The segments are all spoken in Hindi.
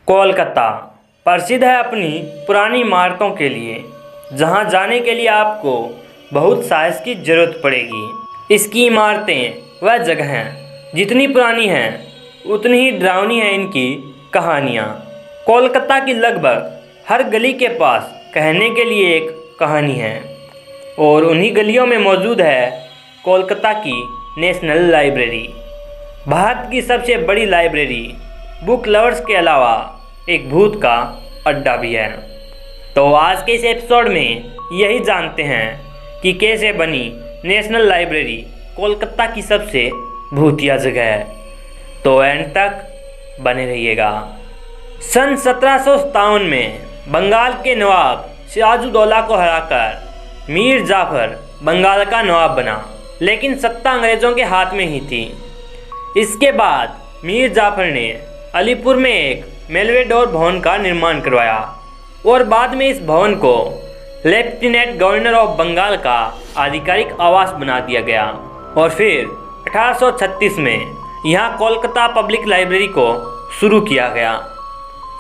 कोलकाता प्रसिद्ध है अपनी पुरानी इमारतों के लिए, जहां जाने के लिए आपको बहुत साहस की ज़रूरत पड़ेगी। इसकी इमारतें वह जगह हैं, जितनी पुरानी हैं उतनी ही डरावनी हैं इनकी कहानियाँ। कोलकाता की लगभग हर गली के पास कहने के लिए एक कहानी है, और उन्हीं गलियों में मौजूद है कोलकाता की नेशनल लाइब्रेरी। भारत की सबसे बड़ी लाइब्रेरी बुक लवर्स के अलावा एक भूत का अड्डा भी है। तो आज के इस एपिसोड में यही जानते हैं कि कैसे बनी नेशनल लाइब्रेरी कोलकाता की सबसे भूतिया जगह है। तो एंड तक बने रहिएगा। सन 1757 में बंगाल के नवाब सिराजुद्दौला को हराकर मीर जाफर बंगाल का नवाब बना, लेकिन सत्ता अंग्रेज़ों के हाथ में ही थी। इसके बाद मीर जाफर ने अलीपुर में एक मेलवेडोर भवन का निर्माण करवाया और बाद में इस भवन को लेफ्टिनेंट गवर्नर ऑफ बंगाल का आधिकारिक आवास बना दिया गया। और फिर 1836 में यहाँ कोलकाता पब्लिक लाइब्रेरी को शुरू किया गया।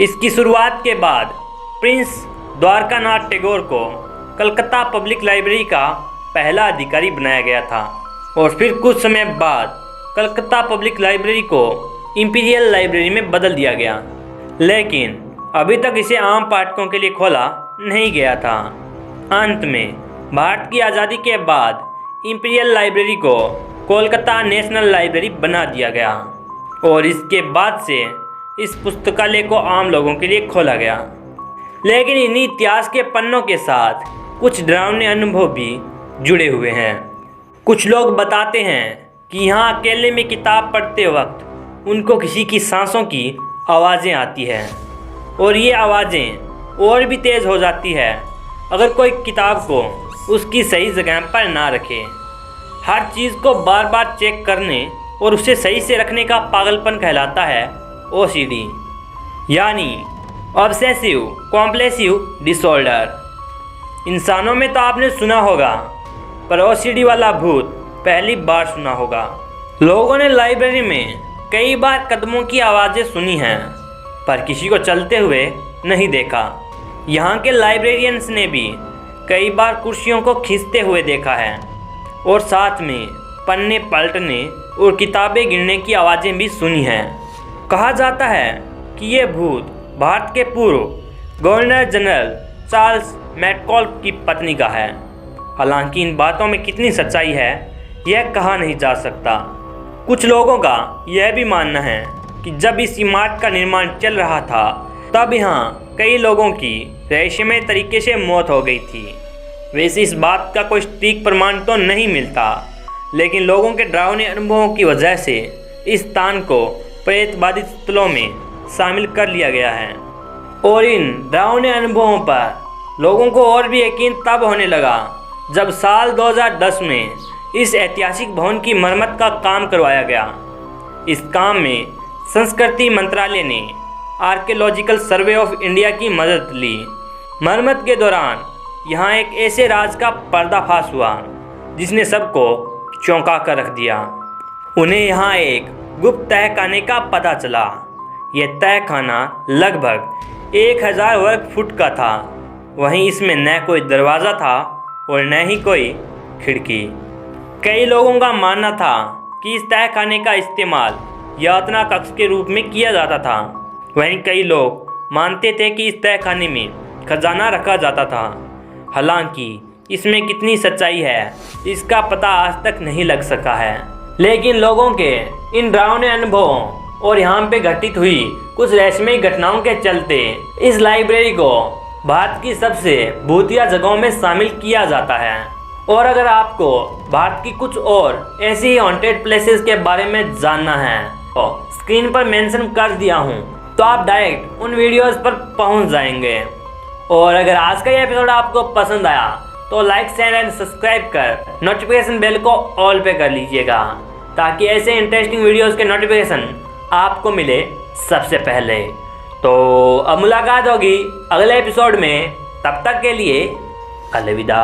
इसकी शुरुआत के बाद प्रिंस द्वारकानाथ टैगोर को कलकत्ता पब्लिक लाइब्रेरी का पहला अधिकारी बनाया गया था, और फिर कुछ समय बाद कलकत्ता पब्लिक लाइब्रेरी को इंपीरियल लाइब्रेरी में बदल दिया गया, लेकिन अभी तक इसे आम पाठकों के लिए खोला नहीं गया था। अंत में भारत की आज़ादी के बाद इंपीरियल लाइब्रेरी को कोलकाता नेशनल लाइब्रेरी बना दिया गया, और इसके बाद से इस पुस्तकालय को आम लोगों के लिए खोला गया। लेकिन इन्हीं इतिहास के पन्नों के साथ कुछ डरावने अनुभव भी जुड़े हुए हैं। कुछ लोग बताते हैं कि यहाँ अकेले में किताब पढ़ते वक्त उनको किसी की सांसों की आवाज़ें आती हैं, और ये आवाज़ें और भी तेज़ हो जाती है अगर कोई किताब को उसकी सही जगह पर ना रखे। हर चीज़ को बार बार चेक करने और उसे सही से रखने का पागलपन कहलाता है OCD, यानी ऑब्सेसिव कॉम्पल्सिव डिसऑर्डर। इंसानों में तो आपने सुना होगा, पर OCD वाला भूत पहली बार सुना होगा। लोगों ने लाइब्रेरी में कई बार कदमों की आवाज़ें सुनी हैं, पर किसी को चलते हुए नहीं देखा। यहाँ के लाइब्रेरियंस ने भी कई बार कुर्सियों को खींचते हुए देखा है, और साथ में पन्ने पलटने और किताबें गिरने की आवाज़ें भी सुनी हैं। कहा जाता है कि ये भूत भारत के पूर्व गवर्नर जनरल चार्ल्स मैकॉले की पत्नी का है। हालांकि इन बातों में कितनी सच्चाई है यह कहा नहीं जा सकता। कुछ लोगों का यह भी मानना है कि जब इस इमारत का निर्माण चल रहा था तब यहाँ कई लोगों की रहस्यमय तरीके से मौत हो गई थी। वैसे इस बात का कोई सटीक प्रमाण तो नहीं मिलता, लेकिन लोगों के डरावने अनुभवों की वजह से इस स्थान को प्रेत बाधित स्थलों में शामिल कर लिया गया है। और इन डरावने अनुभवों पर लोगों को और भी यकीन तब होने लगा जब साल 2010 में इस ऐतिहासिक भवन की मरम्मत का काम करवाया गया। इस काम में संस्कृति मंत्रालय ने आर्कियोलॉजिकल सर्वे ऑफ इंडिया की मदद ली। मरम्मत के दौरान यहाँ एक ऐसे राज का पर्दाफाश हुआ जिसने सबको चौंका कर रख दिया। उन्हें यहाँ एक गुप्त तहखाने का पता चला। यह तहखाना लगभग 1000 वर्ग फुट का था। वहीं इसमें न कोई दरवाज़ा था और न ही कोई खिड़की। कई लोगों का मानना था कि इस तहखाने का इस्तेमाल यातना कक्ष के रूप में किया जाता था। वहीं कई लोग मानते थे कि इस तहखाने में खजाना रखा जाता था। हालांकि इसमें कितनी सच्चाई है इसका पता आज तक नहीं लग सका है। लेकिन लोगों के इन डरावने अनुभवों और यहाँ पे घटित हुई कुछ रहस्यमय घटनाओं के चलते इस लाइब्रेरी को भारत की सबसे भूतिया जगहों में शामिल किया जाता है। और अगर आपको भारत की कुछ और ऐसी ही हॉन्टेड प्लेसेस के बारे में जानना है तो स्क्रीन पर मेंशन कर दिया हूँ, तो आप डायरेक्ट उन वीडियोस पर पहुँच जाएंगे। और अगर आज का ये एपिसोड आपको पसंद आया तो लाइक शेयर एंड सब्सक्राइब कर नोटिफिकेशन बेल को ऑल पे कर लीजिएगा, ताकि ऐसे इंटरेस्टिंग वीडियोस के नोटिफिकेशन आपको मिले सबसे पहले। तो अब मुलाकात होगी अगले एपिसोड में, तब तक के लिए अलविदा।